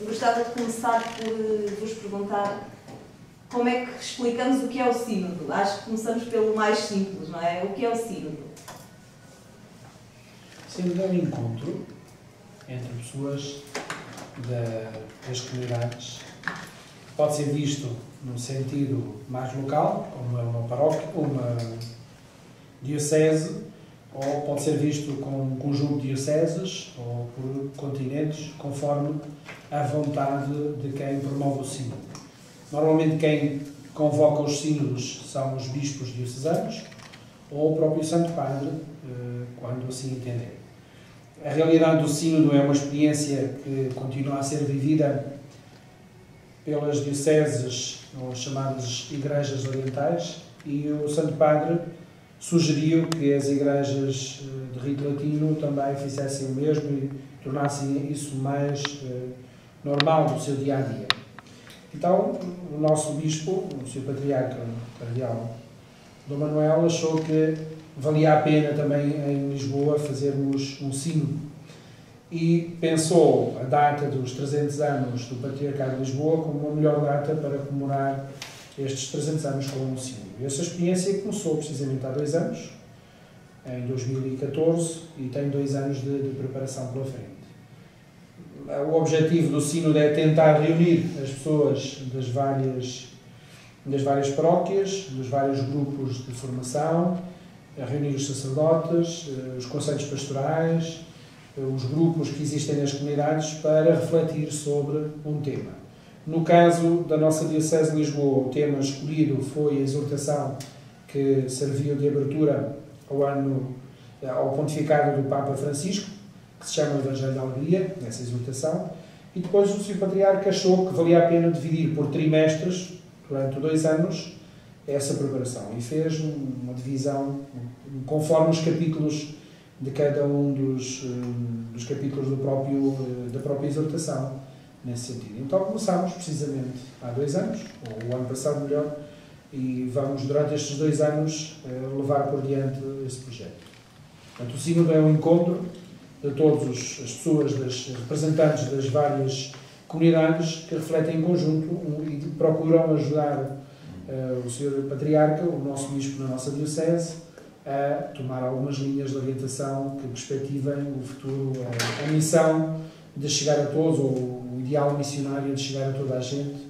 gostava de começar por vos perguntar como é que explicamos o que é o sínodo. Acho que começamos pelo mais simples, não é? O que é o sínodo? O sínodo é um encontro entre pessoas das comunidades. Pode ser visto num sentido mais local, como é uma paróquia, uma diocese, ou pode ser visto como um conjunto de dioceses ou por continentes, conforme a vontade de quem promove o sínodo. Normalmente quem convoca os sínodos são os bispos diocesanos ou o próprio Santo Padre, quando assim entender. A realidade do sínodo é uma experiência que continua a ser vivida pelas dioceses, ou chamadas igrejas orientais, e o Santo Padre sugeriu que as igrejas de rito latino também fizessem o mesmo e tornassem isso mais normal no seu dia-a-dia. Então, o nosso bispo, o Sr. Patriarca, o Cardeal Dom Manuel, achou que valia a pena também em Lisboa fazermos um sínodo e pensou a data dos 300 anos do Patriarcado de Lisboa como a melhor data para comemorar estes 300 anos com um sínodo. E essa experiência começou precisamente há 2 anos, em 2014, e tem 2 anos de preparação pela frente. O objetivo do sínodo é tentar reunir as pessoas das várias paróquias, dos vários grupos de formação, reunir os sacerdotes, os conselhos pastorais, os grupos que existem nas comunidades para refletir sobre um tema. No caso da nossa Diocese de Lisboa, o tema escolhido foi a exortação que serviu de abertura ao pontificado do Papa Francisco, que se chama Evangelho da Alegria, essa exortação, e depois o Sr. Patriarca achou que valia a pena dividir por trimestres, durante 2 anos, essa preparação, e fez uma divisão conforme os capítulos de cada um dos capítulos da própria exortação, nesse sentido. Então começámos precisamente há 2 anos, ou o ano passado melhor, e vamos durante estes 2 anos levar por diante esse projeto. Portanto, o sínodo é um encontro de todas as pessoas, das representantes das várias comunidades que refletem em conjunto e procuram ajudar o Sr. Patriarca, o nosso bispo na nossa diocese, a tomar algumas linhas de orientação que perspectivem o futuro, a missão de chegar a todos, ou o ideal missionário de chegar a toda a gente,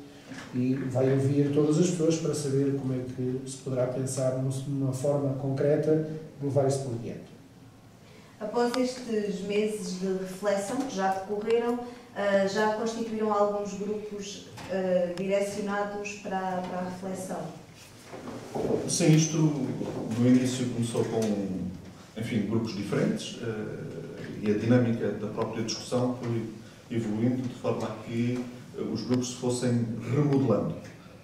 e vai ouvir todas as pessoas para saber como é que se poderá pensar numa forma concreta de levar isso por diante. Após estes meses de reflexão que já decorreram, já constituíram alguns grupos direcionados para a reflexão? Sim, isto no início começou com, enfim, grupos diferentes e a dinâmica da própria discussão foi evoluindo de forma a que os grupos se fossem remodelando.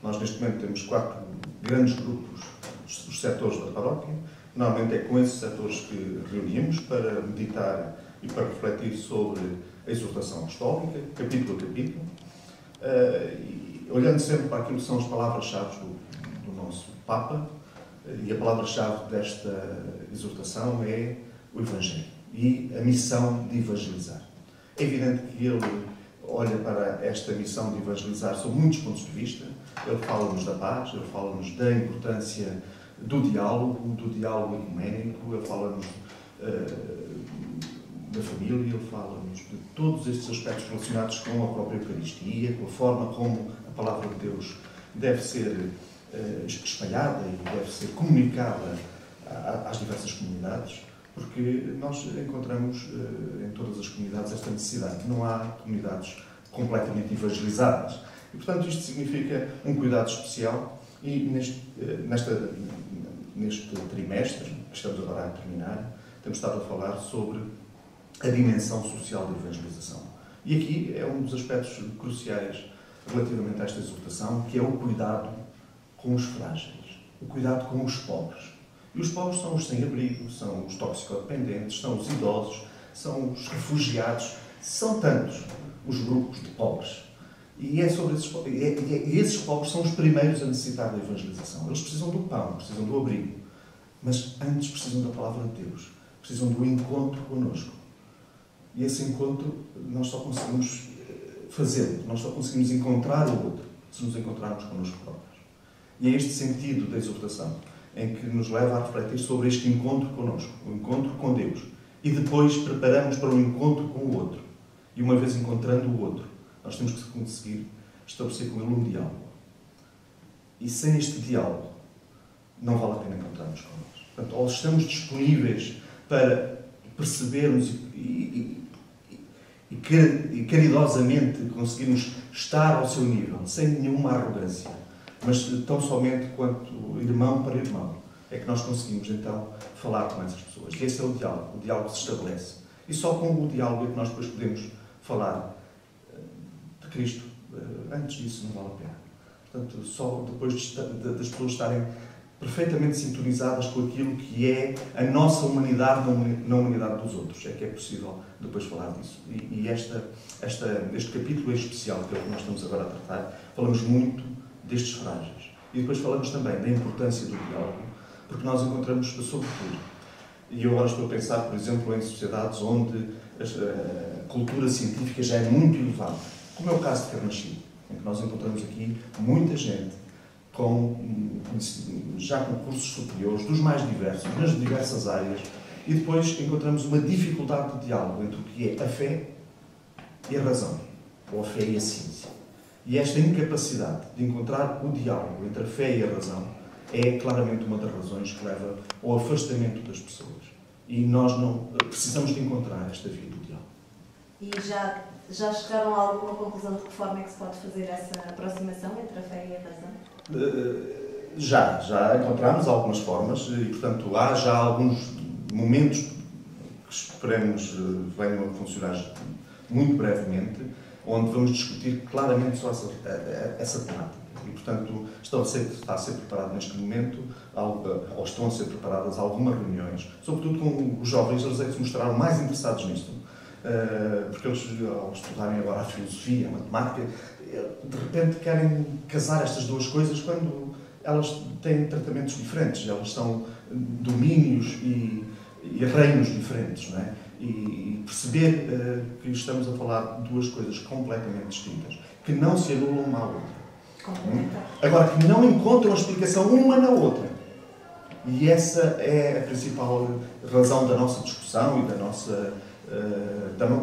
Nós neste momento temos 4 grandes grupos, os setores da paróquia. Normalmente é com esses setores que reunimos para meditar e para refletir sobre a exortação apostólica, capítulo a capítulo, e olhando sempre para aquilo que são as palavras-chave do nosso Papa, e a palavra-chave desta exortação é o Evangelho e a missão de evangelizar. É evidente que ele olha para esta missão de evangelizar sob muitos pontos de vista. Ele fala-nos da paz, ele fala-nos da importância do diálogo ecuménico, ele fala-nos da família, ele fala-nos de todos estes aspectos relacionados com a própria Eucaristia, com a forma como a Palavra de Deus deve ser espalhada e deve ser comunicada às diversas comunidades, porque nós encontramos em todas as comunidades esta necessidade. Não há comunidades completamente evangelizadas. E, portanto, isto significa um cuidado especial e neste trimestre, que estamos agora a terminar, temos estado a falar sobre a dimensão social da evangelização. E aqui é um dos aspectos cruciais relativamente a esta exortação, que é o cuidado com os frágeis, o cuidado com os pobres. E os pobres são os sem-abrigo, são os toxicodependentes, são os idosos, são os refugiados, são tantos os grupos de pobres. E esses pobres são os primeiros a necessitar da evangelização. Eles precisam do pão, precisam do abrigo, mas antes precisam da palavra de Deus, precisam do encontro connosco. E esse encontro nós só conseguimos fazê-lo. Nós só conseguimos encontrar o outro se nos encontrarmos connosco próprios. E é este sentido da exortação em que nos leva a refletir sobre este encontro connosco, o encontro com Deus. E depois preparamos para o encontro com o outro. E uma vez encontrando o outro, nós temos que conseguir estabelecer com ele um diálogo. E sem este diálogo, não vale a pena encontrarmos connosco. Portanto, ou estamos disponíveis para percebermos e caridosamente conseguirmos estar ao seu nível, sem nenhuma arrogância, mas tão somente quanto irmão para irmão, é que nós conseguimos então falar com essas pessoas. E esse é o diálogo se estabelece. E só com o diálogo é que nós depois podemos falar de Cristo. Antes disso não vale a pena. Portanto, só depois das pessoas estarem perfeitamente sintonizadas com aquilo que é a nossa humanidade na humanidade dos outros, é que é possível depois falar disso. E este capítulo em especial, que é o que nós estamos agora a tratar, falamos muito destes frágeis. E depois falamos também da importância do diálogo, porque nós encontramos sobretudo. E eu agora estou a pensar, por exemplo, em sociedades onde a cultura científica já é muito elevada, como é o caso de Carnaxide, em que nós encontramos aqui muita gente já com cursos superiores, dos mais diversos, nas diversas áreas, e depois encontramos uma dificuldade de diálogo entre o que é a fé e a razão, ou a fé e a ciência. E esta incapacidade de encontrar o diálogo entre a fé e a razão é claramente uma das razões que leva ao afastamento das pessoas. E nós não precisamos de encontrar esta via do diálogo. E já chegaram a alguma conclusão de que forma é que se pode fazer essa aproximação entre a fé e a razão? Já encontramos algumas formas e, portanto, há já alguns momentos que esperemos venham a funcionar muito brevemente, onde vamos discutir claramente só essa temática. E, portanto, está a ser preparado neste momento, ou estão a ser preparadas algumas reuniões, sobretudo com os jovens, eles é que se mostraram mais interessados nisto, porque eles, ao estudarem agora a filosofia, a matemática, de repente querem casar estas duas coisas quando elas têm tratamentos diferentes, elas são domínios e reinos diferentes, não é? E perceber que estamos a falar de duas coisas completamente distintas, que não se anulam uma à outra. Agora, que não encontram explicação uma na outra. E essa é a principal razão da nossa discussão e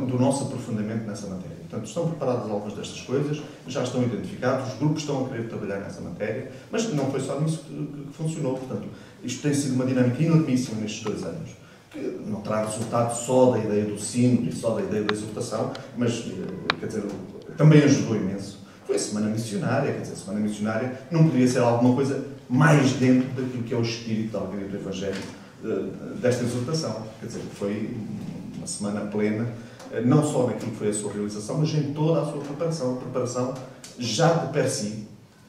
do nosso aprofundamento nessa matéria. Portanto, estão preparadas algumas destas coisas, já estão identificados, os grupos estão a querer trabalhar nessa matéria, mas não foi só nisso que funcionou. Portanto, isto tem sido uma dinâmica enormíssima nestes 2 anos, que não terá resultado só da ideia do sínodo e só da ideia da exortação, mas, quer dizer, também ajudou imenso. Foi a Semana Missionária, quer dizer, a Semana Missionária não podia ser alguma coisa mais dentro daquilo que é o espírito da alegria do Evangelho desta exortação. Quer dizer, foi uma semana plena, não só naquilo que foi a sua realização, mas em toda a sua preparação. A preparação, já de per si,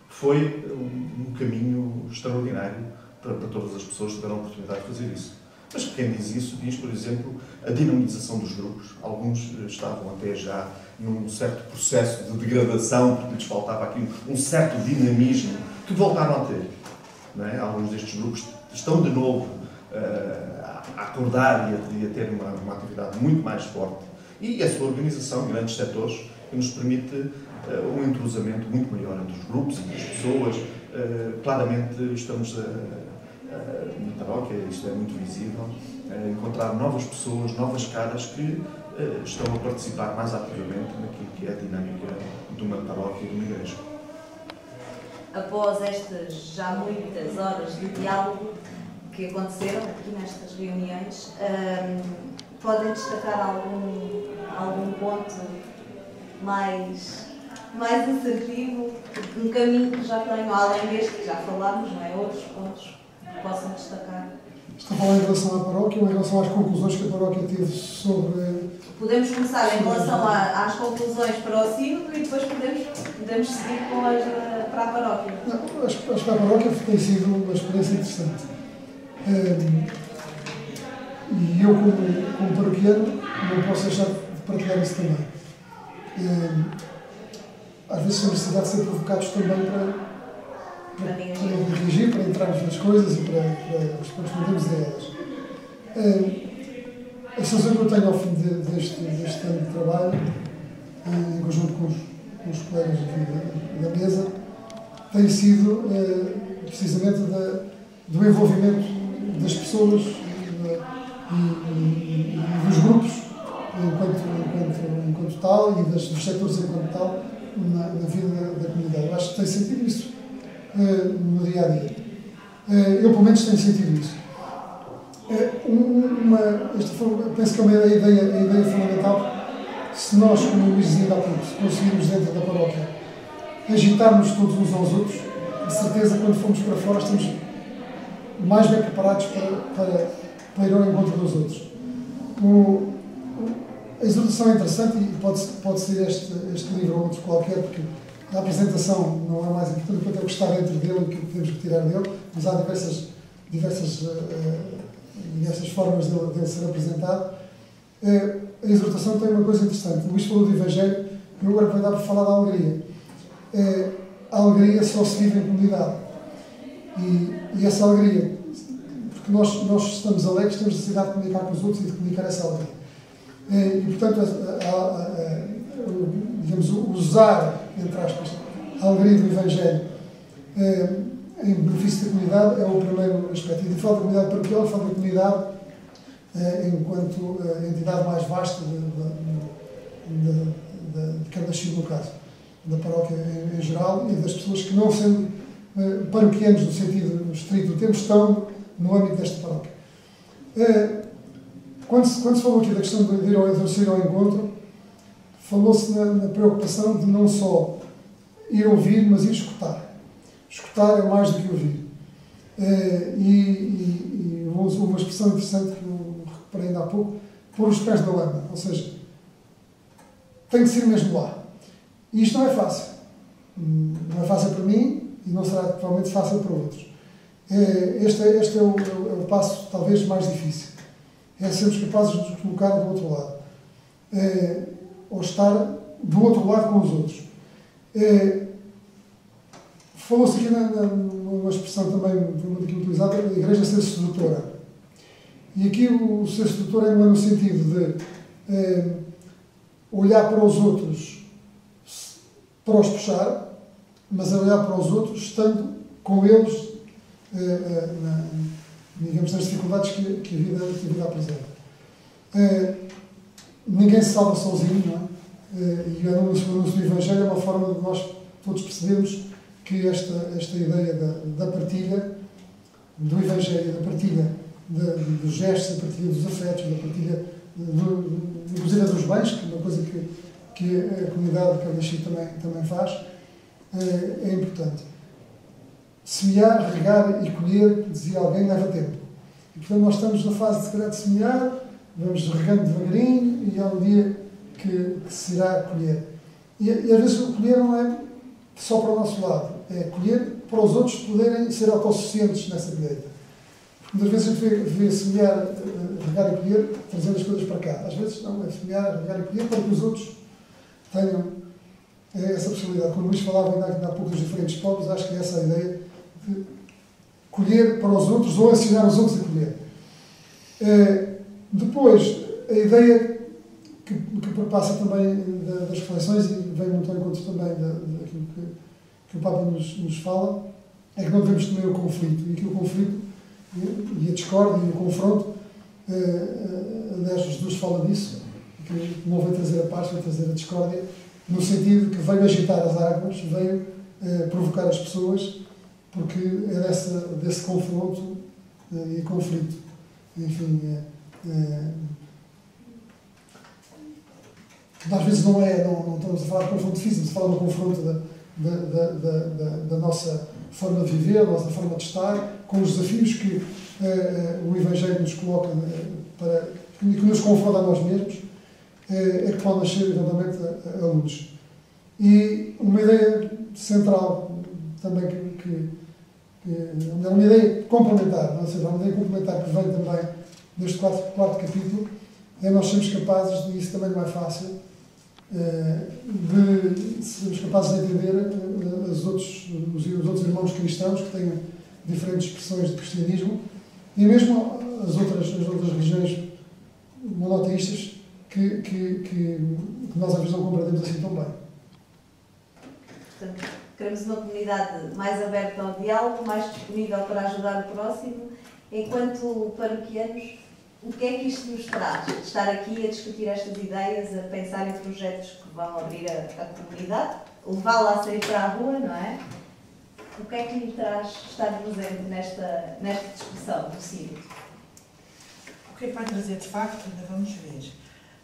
foi um caminho extraordinário para todas as pessoas que tiveram a oportunidade de fazer isso. Mas quem diz isso, diz, por exemplo, a dinamização dos grupos. Alguns estavam até já num certo processo de degradação, porque lhes faltava aqui um certo dinamismo, que voltaram a ter. Não é? Alguns destes grupos estão de novo a acordar e a ter uma atividade muito mais forte. E a sua organização em grandes setores, que nos permite um entrosamento muito maior entre os grupos, entre as pessoas. Claramente estamos na paróquia, isto é muito visível, encontrar novas pessoas, novas caras que estão a participar mais ativamente naquilo que é a dinâmica de uma paróquia e de uma igreja. Após estas já muitas horas de diálogo que aconteceram aqui nestas reuniões, podem destacar algum ponto mais assertivo, um caminho que já tenham, além deste que já falámos, não é? Outros pontos que possam destacar? Está a falar em relação à paróquia ou em relação às conclusões que a paróquia teve sobre... Podemos começar em relação às conclusões para o sínodo e depois podemos seguir com as para a paróquia. Não, acho que a paróquia tem sido uma experiência interessante. E eu, como paroquiano, não posso deixar de partilhar isso também. Às vezes temos necessidade de ser provocados também para dirigir, para entrarmos nas coisas e para respondermos a elas. A sensação que eu tenho ao fim deste ano de trabalho em conjunto com os colegas aqui da mesa, tem sido precisamente do envolvimento das pessoas e dos grupos enquanto tal e dos setores enquanto tal na vida da comunidade. Eu acho que tem sentido isso no dia a dia. Eu, pelo menos, tenho sentido isso. Penso que é a ideia fundamental. Se nós, como o Luís dizia há pouco, conseguirmos dentro da paróquia agitarmos todos uns aos outros, de certeza, quando formos para fora, estamos mais bem preparados para ir ao encontro dos outros. A exortação é interessante e pode ser este livro ou outro qualquer, porque a apresentação não é mais importante quanto é o que está dentro dele e o que podemos retirar dele, mas há diversas formas dele ser apresentado. A exortação tem uma coisa interessante. O Luís falou do Evangelho, eu agora vou dar para falar da alegria. A alegria só se vive em comunidade. E essa alegria, porque nós estamos alegres, temos necessidade de comunicar com os outros e de comunicar essa alegria. E, portanto, digamos, usar, entre aspas, a alegria do Evangelho em benefício da comunidade é o primeiro aspecto. E de falo da comunidade paroquial, falo da comunidade enquanto entidade mais vasta de cada chico, no caso, da paróquia em geral, e das pessoas que, não sendo paroquianos no sentido estrito do termo, estão no âmbito desta paróquia. Quando se falou aqui da questão de ir ao encontro, falou-se na preocupação de não só ir ouvir, mas ir escutar. Escutar é mais do que ouvir. E vou usar uma expressão interessante que eu recuperei ainda há pouco, pôr os pés na lama. Ou seja, tem que ser mesmo lá. E isto não é fácil. Não é fácil para mim e não será provavelmente fácil para outros. Este é o passo talvez mais difícil. É sermos capazes de nos colocar do outro lado. Ou estar do outro lado com os outros. Falou-se aqui numa expressão também muito utilizada, a igreja ser sedutora. E aqui o ser sedutor não é no sentido de olhar para os outros para os puxar, mas a olhar para os outros estando com eles digamos, nas dificuldades que a vida apresenta. Ninguém se salva sozinho, não é? E o anúncio do Evangelho é uma forma de nós todos percebermos que esta ideia da partilha do Evangelho, da partilha dos gestos, da partilha dos afetos, da partilha inclusive dos bens, que é uma coisa que a comunidade de Carnaxi também faz, é importante. Semear, regar e colher, dizia alguém, leva tempo. E, portanto, nós estamos na fase de semear, vamos regando devagarinho e há um dia que se irá colher. E às vezes o colher não é só para o nosso lado, é colher para os outros poderem ser autossuficientes nessa colheita. Muitas vezes a gente vê semear, regar e colher, trazendo as coisas para cá. Às vezes não, é semear, regar e colher para que os outros tenham essa possibilidade. Quando o Luís falava ainda há pouco dos diferentes povos, acho que é essa a ideia de colher para os outros ou ensinar os outros a colher. Depois, a ideia que perpassa também das reflexões e vem muito ao encontro também daquilo que o Papa nos fala, é que não devemos também o conflito. E que o conflito e a discórdia e o confronto, aliás, Jesus fala disso, que não veio trazer a paz, veio trazer a discórdia, no sentido que veio agitar as águas, veio provocar as pessoas, porque é desse confronto e conflito. Enfim, às vezes não estamos a falar de confronto físico, estamos a falar do confronto da nossa forma de viver, da nossa forma de estar, com os desafios que o Evangelho nos coloca, que nos confronta a nós mesmos, é que pode nascer eventualmente a luz. E uma ideia central também uma ideia complementar, ou seja, uma ideia complementar que vem também deste quarto capítulo, é nós sermos capazes, e isso também não é fácil, de sermos capazes de entender os outros irmãos cristãos que têm diferentes expressões de cristianismo e mesmo as outras religiões monoteístas que nós às vezes não compreendemos assim tão bem. Portanto, queremos uma comunidade mais aberta ao diálogo, mais disponível para ajudar o próximo. Enquanto paroquianos, o que é que isto nos traz? Estar aqui a discutir estas ideias, a pensar em projetos que vão abrir a comunidade, levá-la a sair para a rua, não é? O que é que lhe traz estar presente nesta discussão do CIVIC? O que é que vai trazer, de facto, ainda vamos ver.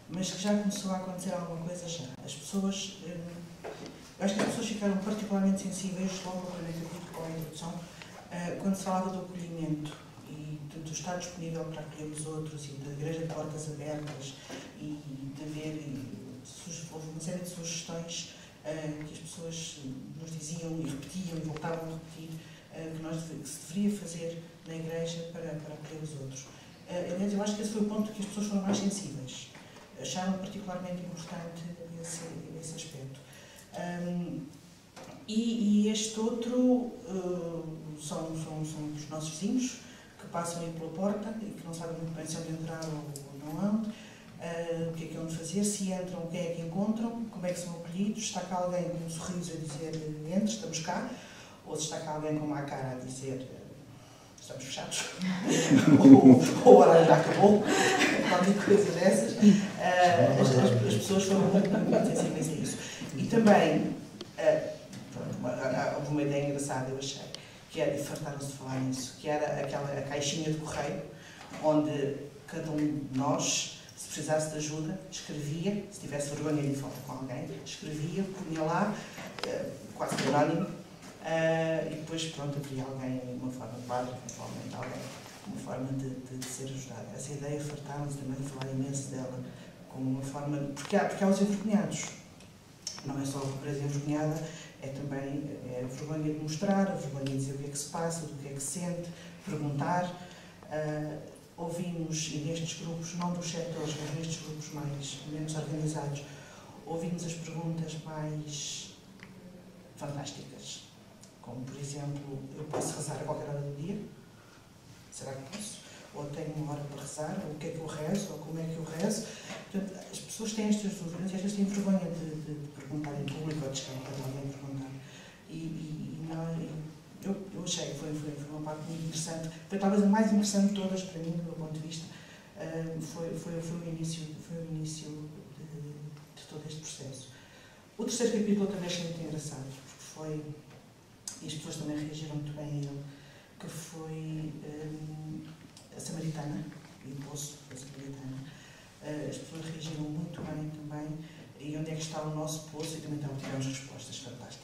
Mas que já começou a acontecer alguma coisa já. As pessoas, eu acho que as pessoas ficaram particularmente sensíveis, logo no primeiro capítulo, com a introdução, quando se falava do acolhimento e do estar disponível para acolher os outros e da igreja de portas abertas e de haver, houve uma série de sugestões que as pessoas nos diziam e repetiam e voltavam a repetir que se deveria fazer na igreja para acolher os outros. Aliás, eu acho que esse foi o ponto que as pessoas foram mais sensíveis. Acharam particularmente importante esse aspecto. E este outro são os nossos vizinhos que passam aí pela porta e que não sabem muito bem se onde entrar ou não onde, o que é que vão fazer, se entram, quem é que encontram, como é que são acolhidos, está cá alguém com um sorriso a dizer entre, estamos cá, ou se está cá alguém com uma cara a dizer estamos fechados, ou o horário já acabou, qualquer coisa dessas. As pessoas foram muito sensíveis a isso. E também, houve uma ideia engraçada, eu achei, que era, e fartaram-se de falar nisso, que era a caixinha de correio, onde cada um de nós, se precisasse de ajuda, escrevia, se tivesse vergonha de falar com alguém, escrevia, punha lá, quase que anónimo, e depois, pronto, haveria alguém, uma forma de padre, eventualmente alguém, uma forma de ser ajudado. Essa ideia fartaram-se também de falar imenso dela, como uma forma, porque há os envergonhados. Não é só a pobreza envergonhada, é também a vergonha de mostrar, a vergonha de dizer o que é que se passa, do que é que se sente, perguntar. Ouvimos, e nestes grupos, não dos setores, mas nestes grupos menos organizados, ouvimos as perguntas mais fantásticas. Como, por exemplo, eu posso rezar a qualquer hora do dia? Será que posso? Ou tenho uma hora para rezar? Ou o que é que eu rezo? Ou como é que eu rezo? Portanto, as pessoas têm estas dúvidas e às vezes têm vergonha de perguntar em público ou de escapar de alguém perguntar. Eu achei que foi uma parte muito interessante. Foi talvez a mais interessante de todas para mim, do meu ponto de vista. Foi o início de todo este processo. O terceiro capítulo também achei muito engraçado, porque foi, e as pessoas também reagiram muito bem a ele, que foi a Samaritana, o impulso da Samaritana. As pessoas reagiram muito bem também, e onde é que está o nosso poço, e também tivemos respostas fantásticas.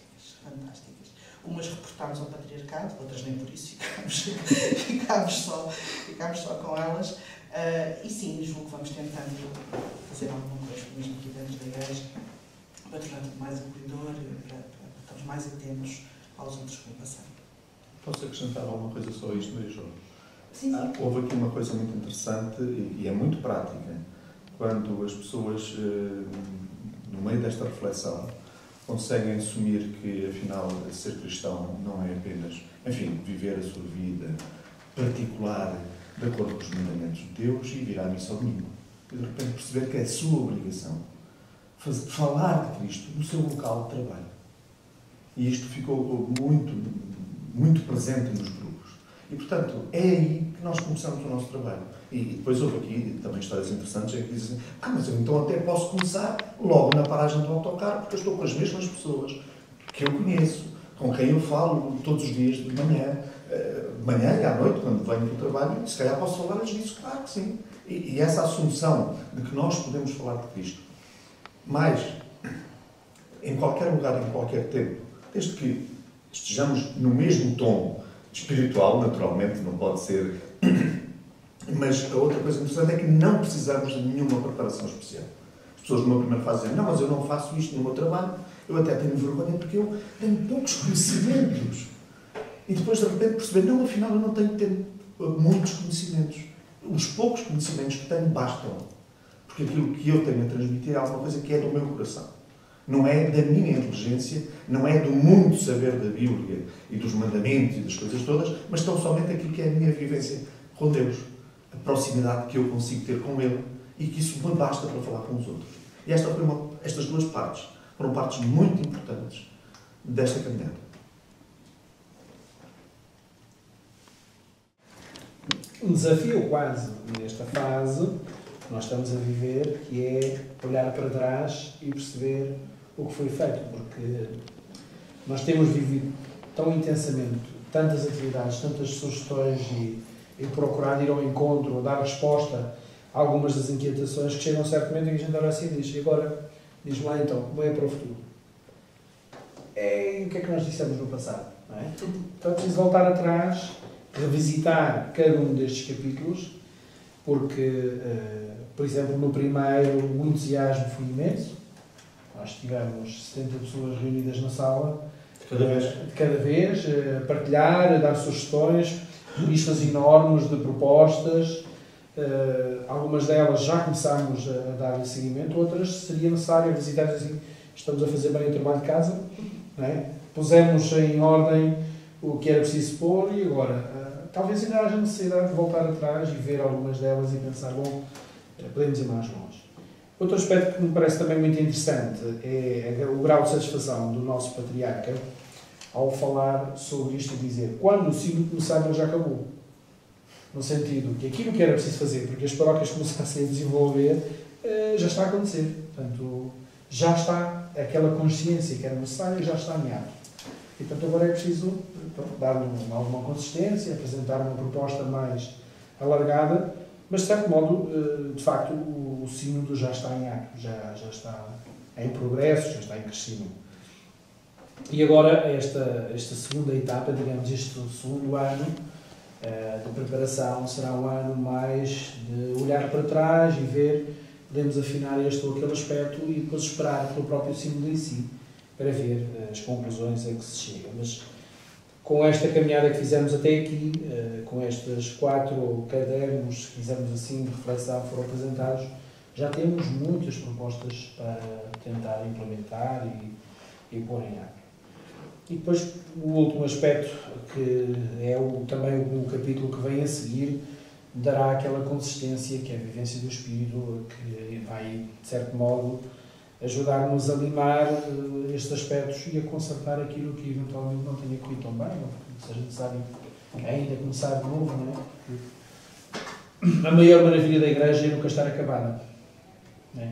Umas reportámos ao patriarcado, outras nem por isso, ficámos só com elas. E sim, julgo que vamos tentando fazer alguma coisa, mesmo aqui dentro da igreja, para tornar tudo mais acolhedor, para estarmos mais atentos aos outros que vão passando. Posso acrescentar alguma coisa só a isto, Maria Jorge? Sim. Houve aqui uma coisa muito interessante e é muito prática. Quando as pessoas, no meio desta reflexão, conseguem assumir que, afinal, ser cristão não é apenas, enfim, viver a sua vida particular de acordo com os mandamentos de Deus e vir à missa ao domingo. E, de repente, perceber que é a sua obrigação falar de Cristo no seu local de trabalho. E isto ficou muito presente nos grupos. E, portanto, é aí que nós começamos o nosso trabalho. E depois houve aqui também histórias interessantes em que dizem mas eu então até posso começar logo na paragem do autocarro, porque eu estou com as mesmas pessoas que eu conheço, com quem eu falo todos os dias de manhã e à noite, quando venho do trabalho, se calhar posso falar-lhes disso, claro que sim. E essa assunção de que nós podemos falar de Cristo, mas em qualquer lugar, em qualquer tempo, desde que estejamos no mesmo tom espiritual, naturalmente, não pode ser. Mas a outra coisa interessante é que não precisamos de nenhuma preparação especial. As pessoas numa primeira fase dizem, mas eu não faço isto no meu trabalho, eu até tenho vergonha porque eu tenho poucos conhecimentos. E depois de repente perceber, afinal eu não tenho que ter muitos conhecimentos. Os poucos conhecimentos que tenho bastam. Porque aquilo que eu tenho a transmitir é alguma coisa que é do meu coração. Não é da minha inteligência, não é do muito saber da Bíblia e dos mandamentos e das coisas todas, mas tão somente aquilo que é a minha vivência com Deus. A proximidade que eu consigo ter com Ele e que isso me basta para falar com os outros. E estas duas partes foram partes muito importantes desta caminhada. Um desafio quase nesta fase que nós estamos a viver, que é olhar para trás e perceber o que foi feito, porque nós temos vivido tão intensamente tantas atividades, tantas sugestões e procurar ir ao encontro, dar resposta a algumas das inquietações que chegam a um certo momento em que a gente olha assim e diz: e agora, diz-me lá então, como é para o futuro? E o que é que nós dissemos no passado? Não é? Então é preciso voltar atrás, revisitar cada um destes capítulos, porque, por exemplo, no primeiro o entusiasmo foi imenso. Nós tivemos 70 pessoas reunidas na sala, de cada vez, a partilhar, a dar sugestões, listas enormes de propostas. Algumas delas já começámos a dar seguimento, outras seria necessário visitar assim: estamos a fazer bem o trabalho de casa, não é? Pusemos em ordem o que era preciso pôr e agora talvez ainda haja necessidade de voltar atrás e ver algumas delas e pensar: bom, podemos ir mais longe. Outro aspecto que me parece também muito interessante é o grau de satisfação do nosso patriarca ao falar sobre isto e dizer: quando o ciclo começar, ele já acabou. No sentido que aquilo que era preciso fazer para que as paróquias começassem a desenvolver já está a acontecer. Portanto, já está aquela consciência que era necessária, já está em ato. E, portanto, agora é preciso dar alguma consistência, apresentar uma proposta mais alargada, mas, de certo modo, de facto, o sínodo já está em ato, já está em progresso, já está em crescimento. E agora, esta segunda etapa, digamos, este segundo ano de preparação, será um ano mais de olhar para trás e ver, podemos afinar este ou aquele aspecto e depois esperar pelo próprio sínodo em si, para ver as conclusões a que se chega. Mas com esta caminhada que fizemos até aqui, com estes 4 cadernos, se quisermos assim, de reflexão que foram apresentados, já temos muitas propostas para tentar implementar e pôr em ato. E depois o último aspecto, que é também o capítulo que vem a seguir, dará aquela consistência que é a vivência do Espírito, que vai, de certo modo, ajudar-nos a limar estes aspectos e a consertar aquilo que eventualmente não tenha corrido tão bem, ou que seja necessário ainda começar de novo, não é? Porque a maior maravilha da Igreja é nunca estar acabada. Não é?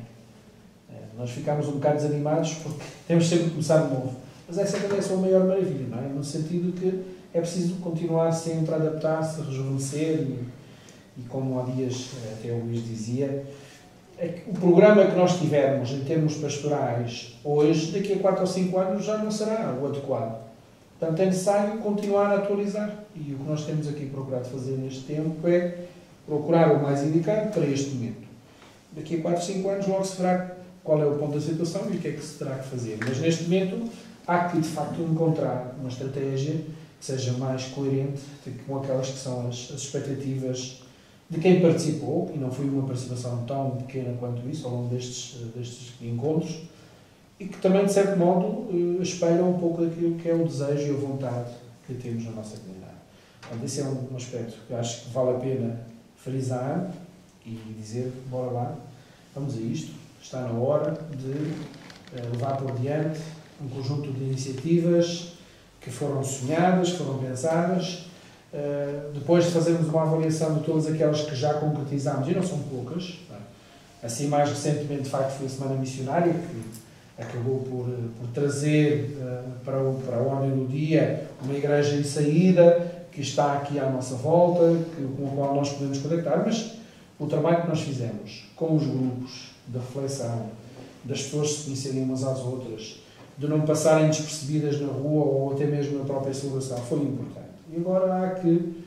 Nós ficamos um bocado desanimados porque temos sempre que começar de novo. Mas essa também é a sua maior maravilha, não é? No sentido que é preciso continuar sempre a adaptar-se, a rejuvenescer e como há dias até o Luís dizia, o programa que nós tivermos em termos pastorais hoje, daqui a 4 ou 5 anos, já não será o adequado. Portanto, é necessário continuar a atualizar. E o que nós temos aqui procurado fazer neste tempo é procurar o mais indicado para este momento. Daqui a 4 ou 5 anos logo se verá qual é o ponto da situação e o que é que se terá que fazer. Mas neste momento há que, de facto, encontrar uma estratégia que seja mais coerente com aquelas que são as expectativas de quem participou, e não foi uma participação tão pequena quanto isso ao longo destes encontros, e que também, de certo modo, espelha um pouco daquilo que é o desejo e a vontade que temos na nossa comunidade. Portanto, esse é um aspecto que eu acho que vale a pena frisar e dizer: bora lá, vamos a isto, está na hora de levar por diante um conjunto de iniciativas que foram sonhadas, que foram pensadas, depois de fazermos uma avaliação de todas aquelas que já concretizámos, e não são poucas. Assim, mais recentemente, de facto, foi a Semana Missionária, que acabou por trazer para a ordem do dia uma igreja em saída, que está aqui à nossa volta, com a qual nós podemos contactar, mas o trabalho que nós fizemos com os grupos de reflexão, das pessoas se conhecerem umas às outras, de não passarem despercebidas na rua ou até mesmo na própria celebração, foi importante. E agora há que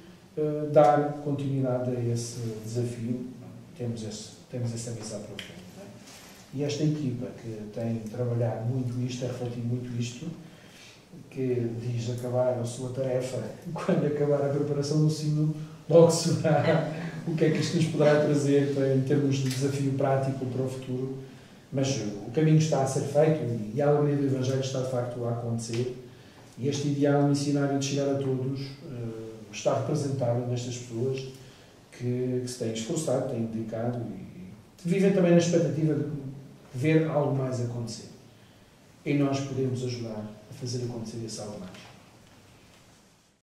dar continuidade a esse desafio. Temos essa missão para o frente. Não é? E esta equipa que tem trabalhado muito isto, refletido muito isto, que diz acabar a sua tarefa quando acabar a preparação do sínodo, logo se verá o que é que isto nos poderá trazer em termos de desafio prático para o futuro. Mas o caminho está a ser feito e a alegria do Evangelho está de facto a acontecer. E este ideal missionário de chegar a todos está representado nestas pessoas que se têm esforçado, têm dedicado e vivem também na expectativa de ver algo mais acontecer. E nós podemos ajudar a fazer acontecer esse algo mais.